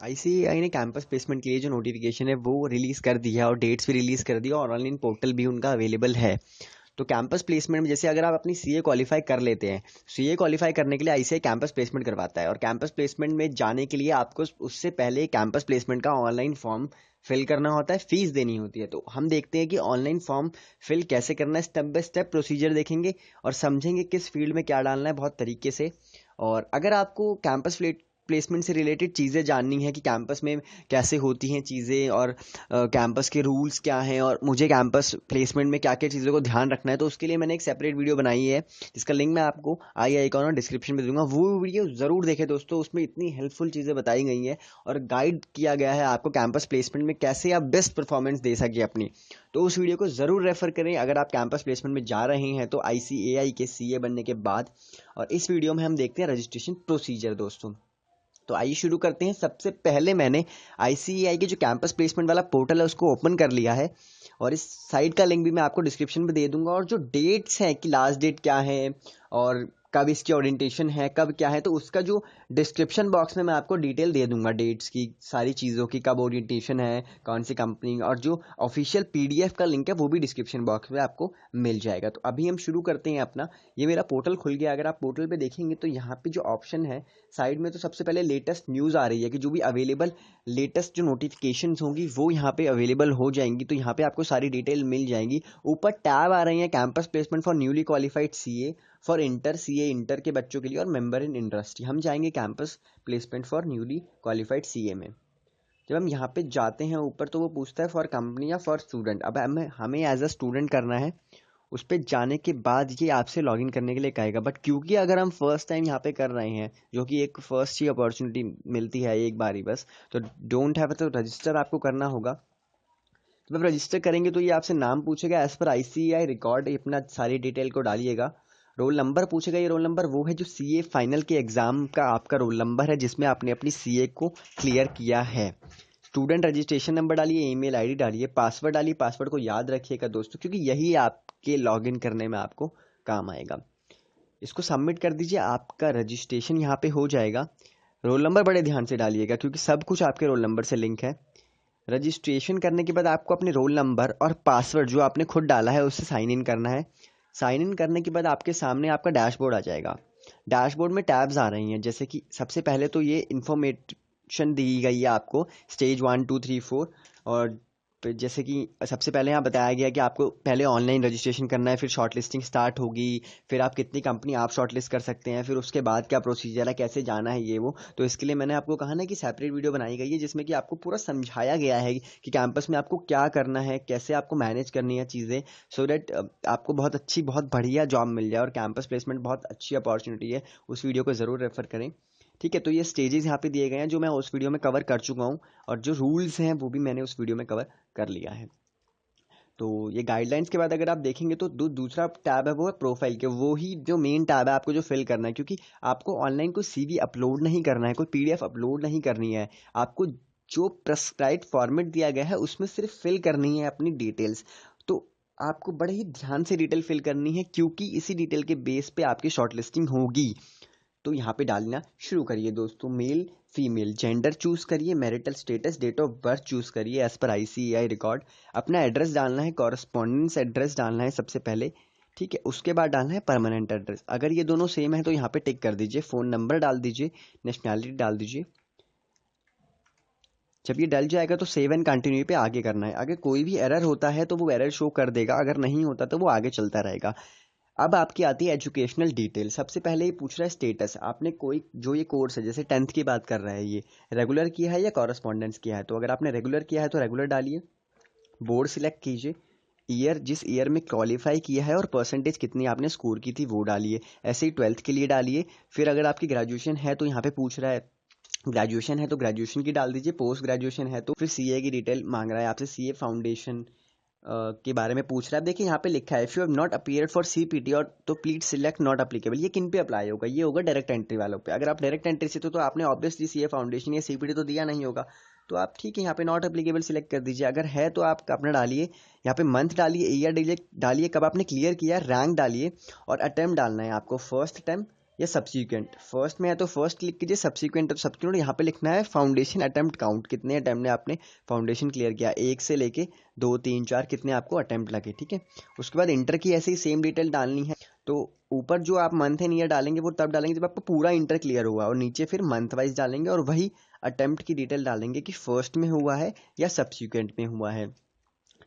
ICAI ने campus placement के लिए जो नोटिफिकेशन है वो रिलीज़ कर दी है और डेट्स भी रिलीज़ कर दी है और ऑनलाइन पोर्टल भी उनका अवेलेबल है। तो कैंपस प्लेसमेंट में जैसे अगर आप अपनी सीए क्वालिफाई कर लेते हैं, सीए क्वालिफाई करने के लिए आईसीएआई कैंपस प्लेसमेंट करवाता है और कैंपस प्लेसमेंट में जाने के लिए आपको उससे पहले कैंपस प्लेसमेंट का ऑनलाइन फॉर्म फिल करना होता है, फीस देनी होती है। तो हम देखते हैं कि ऑनलाइन फॉर्म फिल कैसे करना है, स्टेप बाय स्टेप प्रोसीजर देखेंगे और समझेंगे किस फील्ड में क्या डालना है बहुत तरीके से। और अगर आपको कैंपस प्लेसमेंट से रिलेटेड चीज़ें जाननी है कि कैंपस में कैसे होती हैं चीज़ें और कैंपस के रूल्स क्या हैं और मुझे कैंपस प्लेसमेंट में क्या क्या चीज़ों को ध्यान रखना है, तो उसके लिए मैंने एक सेपरेट वीडियो बनाई है जिसका लिंक मैं आपको आई आइकॉन और डिस्क्रिप्शन में दूंगा। वो वीडियो ज़रूर देखें दोस्तों, उसमें इतनी हेल्पफुल चीज़ें बताई गई हैं और गाइड किया गया है आपको कैंपस प्लेसमेंट में कैसे आप बेस्ट परफॉर्मेंस दे सके अपनी। तो उस वीडियो को ज़रूर रेफर करें अगर आप कैंपस प्लेसमेंट में जा रहे हैं तो आईसीएआई के सीए बनने के बाद। और इस वीडियो में हम देखते हैं रजिस्ट्रेशन प्रोसीजर दोस्तों। तो आइए शुरू करते हैं। सबसे पहले मैंने आईसीएआई के जो कैंपस प्लेसमेंट वाला पोर्टल है उसको ओपन कर लिया है और इस साइट का लिंक भी मैं आपको डिस्क्रिप्शन में दे दूंगा। और जो डेट्स हैं कि लास्ट डेट क्या है और कब इसकी ओरिएंटेशन है, कब क्या है, तो उसका जो डिस्क्रिप्शन बॉक्स में मैं आपको डिटेल दे दूंगा डेट्स की, सारी चीज़ों की, कब ओरिएंटेशन है, कौन सी कंपनी, और जो ऑफिशियल पीडीएफ का लिंक है वो भी डिस्क्रिप्शन बॉक्स में आपको मिल जाएगा। तो अभी हम शुरू करते हैं अपना। ये मेरा पोर्टल खुल गया। अगर आप पोर्टल पे देखेंगे तो यहाँ पे जो ऑप्शन है साइड में, तो सबसे पहले लेटेस्ट न्यूज़ आ रही है कि जो भी अवेलेबल लेटेस्ट जो नोटिफिकेशंस होंगी वो यहाँ पे अवेलेबल हो जाएंगी। तो यहाँ पे आपको सारी डिटेल मिल जाएंगी। ऊपर टैब आ रही है campus placement for newly qualified CA, for inter CA inter के बच्चों के लिए, और मेंबर इन इंडस्ट्री। हम जाएंगे campus placement for newly qualified CA में। जब हम यहाँ पे जाते हैं ऊपर तो वो पूछता है फॉर कंपनी या फॉर स्टूडेंट। अब हमें एज अ स्टूडेंट करना है। उस पर जाने के बाद ये आपसे लॉगिन करने के लिए कहेगा, बट क्योंकि अगर हम फर्स्ट टाइम यहाँ पे कर रहे हैं, जो कि एक फर्स्ट ही अपॉर्चुनिटी मिलती है एक बार ही बस, तो डोंट हैव तो रजिस्टर आपको करना होगा। तो जब रजिस्टर करेंगे तो ये आपसे नाम पूछेगा, एज पर आईसीएआई रिकॉर्ड अपना सारी डिटेल को डालिएगा। रोल नंबर पूछेगा। ये रोल नंबर वो है जो सीए फाइनल के एग्जाम का आपका रोल नंबर है जिसमें आपने अपनी सीए को क्लियर किया है। स्टूडेंट रजिस्ट्रेशन नंबर डालिए, ईमेल आईडी डालिए, पासवर्ड डालिए। पासवर्ड को याद रखिएगा दोस्तों क्योंकि यही आपके लॉगिन करने में आपको काम आएगा। इसको सबमिट कर दीजिए, आपका रजिस्ट्रेशन यहाँ पे हो जाएगा। रोल नंबर बड़े ध्यान से डालिएगा क्योंकि सब कुछ आपके रोल नंबर से लिंक है। रजिस्ट्रेशन करने के बाद आपको अपने रोल नंबर और पासवर्ड जो आपने खुद डाला है उससे साइन इन करना है। साइन इन करने के बाद आपके सामने आपका डैशबोर्ड आ जाएगा। डैशबोर्ड में टैब्स आ रही हैं, जैसे कि सबसे पहले तो ये इन्फॉर्मेशन दी गई है आपको, स्टेज 1 2 3 4। और जैसे कि सबसे पहले यहाँ बताया गया कि आपको पहले ऑनलाइन रजिस्ट्रेशन करना है, फिर शॉर्ट लिस्टिंग स्टार्ट होगी, फिर आप कितनी कंपनी आप शॉर्ट लिस्ट कर सकते हैं, फिर उसके बाद क्या प्रोसीजर है, कैसे जाना है ये वो। तो इसके लिए मैंने आपको कहा ना कि सेपरेट वीडियो बनाई गई है जिसमें कि आपको पूरा समझाया गया है कि कैंपस में आपको क्या करना है, कैसे आपको मैनेज करनी है चीज़ें, सो दैट आपको बहुत अच्छी बहुत बढ़िया जॉब मिल जाए। और कैंपस प्लेसमेंट बहुत अच्छी अपॉर्चुनिटी है, उस वीडियो को ज़रूर रेफर करें। ठीक है, तो ये स्टेजेस यहाँ पे दिए गए हैं जो मैं उस वीडियो में कवर कर चुका हूँ और जो रूल्स हैं वो भी मैंने उस वीडियो में कवर कर लिया है। तो ये गाइडलाइंस के बाद अगर आप देखेंगे तो दूसरा टैब है वो है प्रोफाइल के, वो ही जो मेन टैब है आपको जो फिल करना है, क्योंकि आपको ऑनलाइन कोई सीवी अपलोड नहीं करना है, कोई पीडीएफ अपलोड नहीं करनी है। आपको जो प्रेस्क्राइब्ड फॉर्मेट दिया गया है उसमें सिर्फ फिल करनी है अपनी डिटेल्स। तो आपको बड़े ही ध्यान से डिटेल फिल करनी है क्योंकि इसी डिटेल के बेस पे आपकी शॉर्टलिस्टिंग होगी। तो यहाँ पे डालना शुरू करिए दोस्तों। मेल फीमेल जेंडर चूज करिए, marital status, date of birth choose करिए एज पर आईसीएआई रिकॉर्ड। अपना एड्रेस डालना है, कॉरस्पॉन्डेंस एड्रेस डालना है सबसे पहले। ठीक है, उसके बाद डालना है परमानेंट एड्रेस। अगर ये दोनों सेम है तो यहाँ पे टिक कर दीजिए। फ़ोन नंबर डाल दीजिए, नेशनैलिटी डाल दीजिए। जब ये डल जाएगा तो सेव एंड कंटिन्यू पे आगे करना है। अगर कोई भी एरर होता है तो वो एरर शो कर देगा, अगर नहीं होता तो वो आगे चलता रहेगा। अब आपकी आती है एजुकेशनल डिटेल। सबसे पहले ये पूछ रहा है स्टेटस, आपने कोई जो ये कोर्स है, जैसे 10th की बात कर रहा है, ये रेगुलर किया है या कॉरेस्पॉन्डेंस किया है। तो अगर आपने रेगुलर किया है तो रेगुलर डालिए। बोर्ड सिलेक्ट कीजिए, ईयर जिस ईयर में क्वालिफाई किया है और परसेंटेज कितनी आपने स्कोर की थी वो डालिए। ऐसे ही 12th के लिए डालिए। फिर अगर आपकी ग्रेजुएशन है तो यहाँ पे पूछ रहा है, ग्रेजुएशन है तो ग्रेजुएशन की डाल दीजिए। पोस्ट ग्रेजुएशन है तो फिर सीए की डिटेल मांग रहा है आपसे, सीए फाउंडेशन के बारे में पूछ रहा है। देखिए यहाँ पे लिखा है if you have not appeared for CPT और तो प्लीज सिलेक्ट नॉट अप्लीकेबल। ये किन पे अप्लाई होगा? ये होगा डायरेक्ट एंट्री वालों पे। अगर आप डायरेक्ट एंट्री से तो आपने ऑब्वियसली सीए फाउंडेशन या सीपीटी तो दिया नहीं होगा, तो आप ठीक है यहाँ पे नॉट अप्लीकेबल सिलेक्ट कर दीजिए। अगर है तो आप अपना डालिए, यहाँ पे मंथ डालिए, ईयर डालिए, कब आपने क्लियर किया, रैंक डालिए और अटेम्प्ट डालना है आपको, फर्स्ट अटेम्प्ट, या सब्सिक्वेंट। फर्स्ट में है तो फर्स्ट क्लिक कीजिए, सब्सिक्वेंट तो सब्सिक्वेंट। यहाँ पे लिखना है फाउंडेशन अटेम्प्ट काउंट, कितने अटेम्प्ट में आपने फाउंडेशन क्लियर किया, 1 से लेके 2 3 4 कितने आपको अटेम्प्ट लगे, ठीक है। उसके बाद इंटर की ऐसे ही सेम डिटेल डालनी है। तो ऊपर जो आप मंथ एंड ईयर डालेंगे वो तब डालेंगे जब आपको पूरा इंटर क्लियर हुआ, और नीचे फिर मंथ वाइज डालेंगे और वही अटेम्प्ट की डिटेल डालेंगे कि फर्स्ट में हुआ है या सब्सिक्वेंट में हुआ है,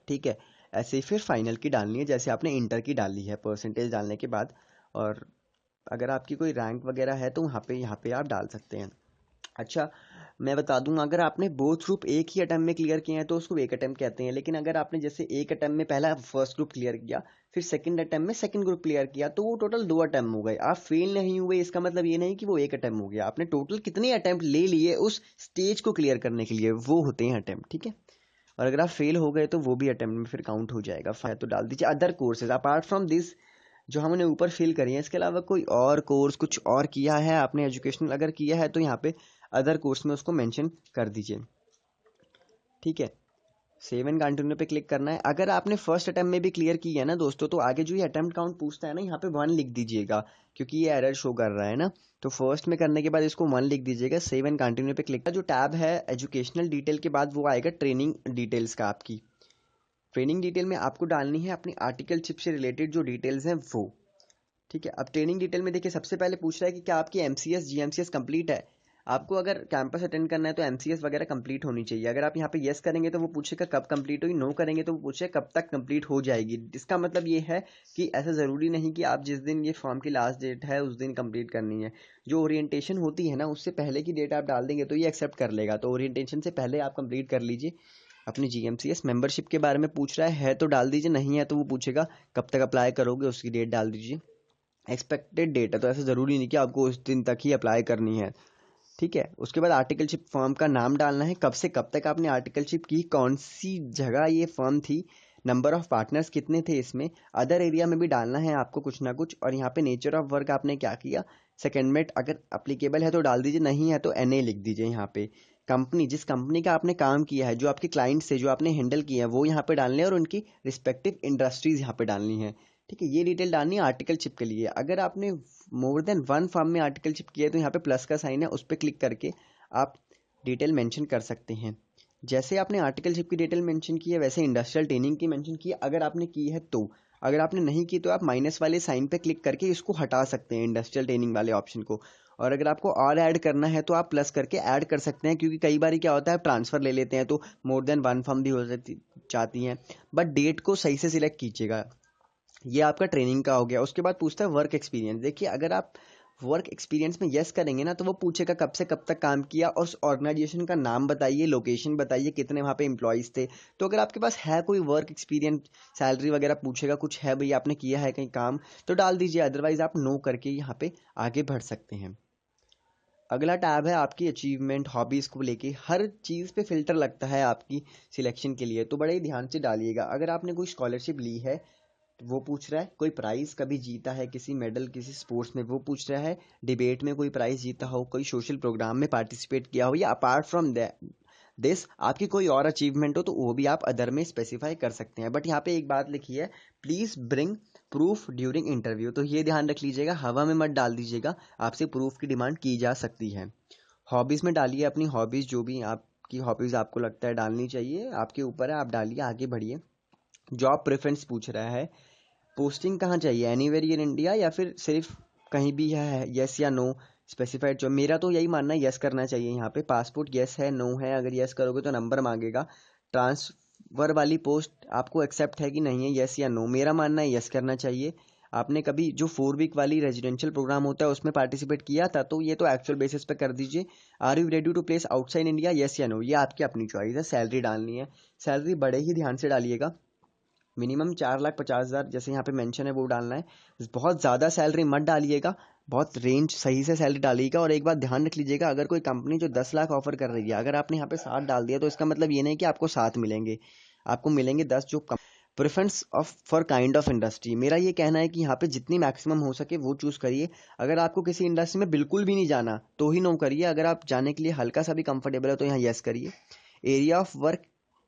ठीक है। ऐसे ही फिर फाइनल की डालनी है जैसे आपने इंटर की डाली है परसेंटेज डालने के बाद। और अगर आपकी कोई रैंक वगैरह है तो यहाँ पे आप डाल सकते हैं। अच्छा, मैं बता दूं, अगर आपने बोथ ग्रुप एक ही अटेम्प्ट में क्लियर किए हैं तो उसको एक अटेम्प्ट कहते हैं। लेकिन अगर आपने जैसे एक अटेम्प्ट में पहला फर्स्ट ग्रुप क्लियर किया, फिर सेकंड अटेम्प्ट में सेकंड ग्रुप क्लियर किया, तो वो टोटल 2 अटेम्प्ट हो गए। आप फेल नहीं हुए इसका मतलब ये नहीं कि वो एक अटेम्प्ट हो गया। आपने टोटल कितने अटेम्प्ट ले लिए उस स्टेज को क्लियर करने के लिए, वो होते हैं अटेम्प्ट, ठीक है। और अगर आप फेल हो गए तो वो भी अटेम्प्ट में फिर काउंट हो जाएगा। तो डाल दीजिए other courses apart from this, जो हमने ऊपर फिल करी है, इसके अलावा कोई और कोर्स कुछ और किया है आपने एजुकेशनल अगर किया है तो यहाँ पे अदर कोर्स में उसको मेंशन कर दीजिए, ठीक है। सेव एंड कंटिन्यू पे क्लिक करना है। अगर आपने फर्स्ट अटेम्प्ट में भी क्लियर की है ना दोस्तों, तो आगे जो ये अटेम्प्ट काउंट पूछता है ना, यहाँ पे 1 लिख दीजिएगा, क्योंकि ये एरर शो कर रहा है ना। तो फर्स्ट में करने के बाद इसको 1 लिख दीजिएगा। सेव एंड कंटिन्यू पे क्लिक, जो टैब है एजुकेशनल डिटेल के बाद वो आएगा ट्रेनिंग डिटेल्स का। आपकी ट्रेनिंग डिटेल में आपको डालनी है अपनी आर्टिकलशिप से रिलेटेड जो डिटेल्स हैं वो, ठीक है। अब ट्रेनिंग डिटेल में देखिए सबसे पहले पूछ रहा है कि क्या आपकी एमसीएस जीएमसीएस कंप्लीट है। आपको अगर कैंपस अटेंड करना है तो एमसीएस वगैरह कंप्लीट होनी चाहिए। अगर आप यहाँ पे यस करेंगे तो वो पूछेगा कब कंप्लीट हुई, नो करेंगे तो वो पूछेगा कब तक कंप्लीट हो जाएगी। इसका मतलब ये है कि ऐसा ज़रूरी नहीं कि आप जिस दिन ये फॉर्म की लास्ट डेट है उस दिन कंप्लीट करनी है। जो ओरिएंटेशन होती है ना, उससे पहले की डेट आप डाल देंगे तो ये एक्सेप्ट कर लेगा। तो ओरिएंटेशन से पहले आप कंप्लीट कर लीजिए। अपनी जीएमसीएस मेंबरशिप के बारे में पूछ रहा है तो डाल दीजिए, नहीं है तो वो पूछेगा कब तक अप्लाई करोगे, उसकी डेट डाल दीजिए। एक्सपेक्टेड डेट है तो ऐसा ज़रूरी नहीं कि आपको उस दिन तक ही अप्लाई करनी है, ठीक है। उसके बाद आर्टिकलशिप फर्म का नाम डालना है, कब से कब तक आपने आर्टिकलशिप की, कौन सी जगह ये फर्म थी, नंबर ऑफ पार्टनर्स कितने थे इसमें। अदर एरिया में भी डालना है आपको कुछ ना कुछ। और यहाँ पे नेचर ऑफ वर्क आपने क्या किया, सेकेंडमेंट अगर अप्लीकेबल है तो डाल दीजिए, नहीं है तो एनए लिख दीजिए यहाँ पे। कंपनी, जिस कंपनी का आपने काम किया है, जो आपके क्लाइंट से जो आपने हैंडल किया है, वो यहाँ पे डालने हैं और उनकी रिस्पेक्टिव इंडस्ट्रीज यहाँ पे डालनी है, ठीक है। ये डिटेल डालनी है आर्टिकलशिप के लिए। अगर आपने मोर देन 1 फॉर्म में आर्टिकलशिप किया है तो यहाँ पे प्लस का साइन है, उस पर क्लिक करके आप डिटेल मेंशन कर सकते हैं। जैसे आपने आर्टिकलशिप की डिटेल मेंशन की है वैसे इंडस्ट्रियल ट्रेनिंग की मेंशन की है, अगर आपने की है तो। अगर आपने नहीं की तो आप माइनस वाले साइन पे क्लिक करके इसको हटा सकते हैं, इंडस्ट्रियल ट्रेनिंग वाले ऑप्शन को। और अगर आपको और ऐड करना है तो आप प्लस करके ऐड कर सकते हैं, क्योंकि कई बार क्या होता है ट्रांसफ़र ले लेते हैं तो मोर देन 1 फॉर्म भी हो जाती हैं। बट डेट को सही से सिलेक्ट कीजिएगा। ये आपका ट्रेनिंग का हो गया। उसके बाद पूछता है वर्क एक्सपीरियंस। देखिए अगर आप वर्क एक्सपीरियंस में यस करेंगे ना तो वो पूछेगा कब से कब तक काम किया और उस ऑर्गेनाइजेशन का नाम बताइए, लोकेशन बताइए, कितने वहाँ पे एम्प्लॉयज़ थे। तो अगर आपके पास है कोई वर्क एक्सपीरियंस, सैलरी वगैरह पूछेगा, कुछ है भाई आपने किया है कहीं काम, तो डाल दीजिए। अदरवाइज आप नो करके यहाँ पे आगे बढ़ सकते हैं। अगला टैब है आपकी अचीवमेंट, हॉबीज़ को लेके। हर चीज़ पे फिल्टर लगता है आपकी सिलेक्शन के लिए, तो बड़े ही ध्यान से डालिएगा। अगर आपने कोई स्कॉलरशिप ली है तो वो पूछ रहा है, कोई प्राइज़ कभी जीता है, किसी मेडल किसी स्पोर्ट्स में, वो पूछ रहा है, डिबेट में कोई प्राइज़ जीता हो, कोई सोशल प्रोग्राम में पार्टिसिपेट किया हो, या अपार्ट फ्रॉम दिस आपकी कोई और अचीवमेंट हो तो वो भी आप अदर में स्पेसिफाई कर सकते हैं। बट यहाँ पे एक बात लिखी है, please bring proof during interview, तो ये ध्यान रख लीजिएगा, हवा में मत डाल दीजिएगा, आपसे प्रूफ की डिमांड की जा सकती है। हॉबीज़ में डालिए अपनी हॉबीज़, जो भी आपकी हॉबीज़ आपको लगता है डालनी चाहिए, आपके ऊपर है, आप डालिए, आगे बढ़िए। जॉब प्रेफरेंस पूछ रहा है, पोस्टिंग कहाँ चाहिए, एनीवेयर इन इंडिया या फिर सिर्फ कहीं भी है, यस या नो स्पेसिफाइड। जो मेरा तो यही मानना है यस करना चाहिए यहाँ पे। पासपोर्ट यस है, नो है, अगर यस करोगे तो नंबर मांगेगा। ट्रांसफ़र वाली पोस्ट आपको एक्सेप्ट है कि नहीं है, यस या नो। मेरा मानना है यस करना चाहिए। आपने कभी जो 4 वीक वाली रेजिडेंशियल प्रोग्राम होता है उसमें पार्टिसिपेट किया था तो ये तो एक्चुअल बेसिस पे कर दीजिए। Are you ready to place outside India, yes या नो, ये आपकी अपनी चॉइस है। सैलरी डालनी है, सैलरी बड़े ही ध्यान से डालिएगा, मिनिमम 4,50,000 जैसे यहाँ पे मेंशन है वो डालना है। बहुत ज़्यादा सैलरी मत डालिएगा, बहुत रेंज सही से सैलरी डालिएगा। और एक बात ध्यान रख लीजिएगा, अगर कोई कंपनी जो 10 लाख ऑफर कर रही है, अगर आपने यहाँ पे 7 डाल दिया तो इसका मतलब ये नहीं कि आपको 7 मिलेंगे, आपको मिलेंगे 10। जो preference of for kind of industry, मेरा ये कहना है कि यहाँ पे जितनी मैक्सिमम हो सके वो चूज़ करिए। अगर आपको किसी इंडस्ट्री में बिल्कुल भी नहीं जाना तो ही नो करिए, अगर आप जाने के लिए हल्का सा भी कंफर्टेबल है तो यहाँ यस करिए। एरिया ऑफ वर्क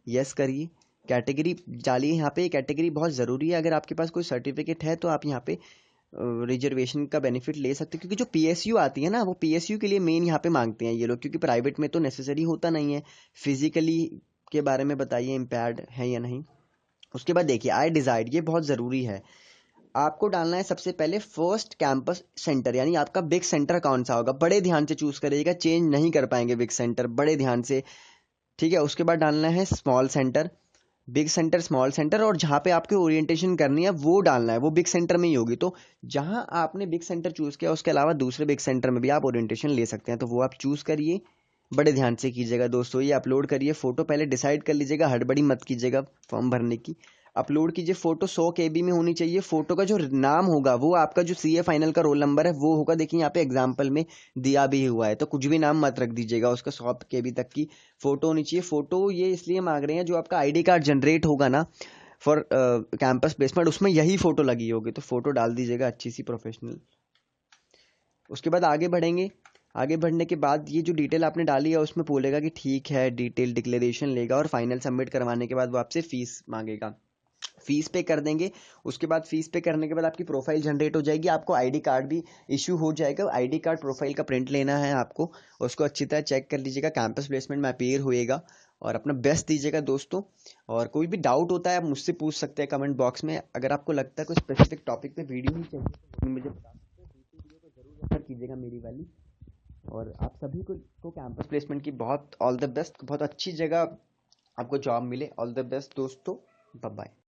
यस करिए। कैटेगरी डालिए, यहाँ पे कैटेगरी बहुत ज़रूरी है। अगर आपके पास कोई सर्टिफिकेट है तो आप यहाँ पे रिजर्वेशन का बेनिफिट ले सकते हैं, क्योंकि जो पीएसयू आती है ना, वो पीएसयू के लिए मेन यहाँ पे मांगते हैं ये लोग, क्योंकि प्राइवेट में तो नेसेसरी होता नहीं है। फिजिकली के बारे में बताइए इम्पेयर्ड है या नहीं। उसके बाद देखिए आई डिजाइड, ये बहुत ज़रूरी है। आपको डालना है सबसे पहले फर्स्ट कैंपस सेंटर, यानी आपका बिग सेंटर कौन सा होगा, बड़े ध्यान से चूज करिएगा, चेंज नहीं कर पाएंगे बिग सेंटर, बड़े ध्यान से, ठीक है। उसके बाद डालना है small centre, big centre, small centre, और जहाँ पे आपकी ओरिएंटेशन करनी है वो डालना है, वो बिग सेंटर में ही होगी। तो जहाँ आपने बिग सेंटर चूज किया उसके अलावा दूसरे बिग सेंटर में भी आप ओरिएंटेशन ले सकते हैं, तो वो आप चूज करिए, बड़े ध्यान से कीजिएगा दोस्तों। ये अपलोड करिए, फोटो पहले डिसाइड कर लीजिएगा, हड़बड़ी मत कीजिएगा फॉर्म भरने की। अपलोड कीजिए, फोटो 100 KB में होनी चाहिए। फोटो का जो नाम होगा वो आपका जो सीए फाइनल का रोल नंबर है वो होगा, देखिए यहाँ पे एग्जाम्पल में दिया भी हुआ है, तो कुछ भी नाम मत रख दीजिएगा, उसका 100 KB तक की फोटो होनी चाहिए। फोटो ये इसलिए मांग रहे हैं, जो आपका आईडी कार्ड जनरेट होगा ना फॉर कैंपस प्लेसमेंट, उसमें यही फोटो लगी होगी, तो फोटो डाल दीजिएगा अच्छी सी प्रोफेशनल। उसके बाद आगे बढ़ेंगे। आगे बढ़ने के बाद ये जो डिटेल आपने डाली है उसमें बोलेगा कि ठीक है, डिटेल डिक्लेरेशन लेगा, और फाइनल सबमिट करवाने के बाद वो आपसे फीस मांगेगा, फीस पे कर देंगे। उसके बाद फीस पे करने के बाद आपकी प्रोफाइल जनरेट हो जाएगी, आपको आईडी कार्ड भी इशू हो जाएगा। आईडी कार्ड प्रोफाइल का प्रिंट लेना है आपको, उसको अच्छी तरह चेक कर लीजिएगा, कैंपस प्लेसमेंट में अपीयर होएगा, और अपना बेस्ट दीजिएगा दोस्तों। और कोई भी डाउट होता है आप मुझसे पूछ सकते हैं कमेंट बॉक्स में। अगर आपको लगता है कोई स्पेसिफिक टॉपिक पे वीडियो ही चाहिए तो मुझे बता सकते हैं, दूसरी वीडियो को जरूर रेफर कीजिएगा मेरी वाली। और आप सभी को कैंपस प्लेसमेंट की बहुत ऑल द बेस्ट, बहुत अच्छी जगह आपको जॉब मिले, ऑल द बेस्ट दोस्तों, बाय बाय।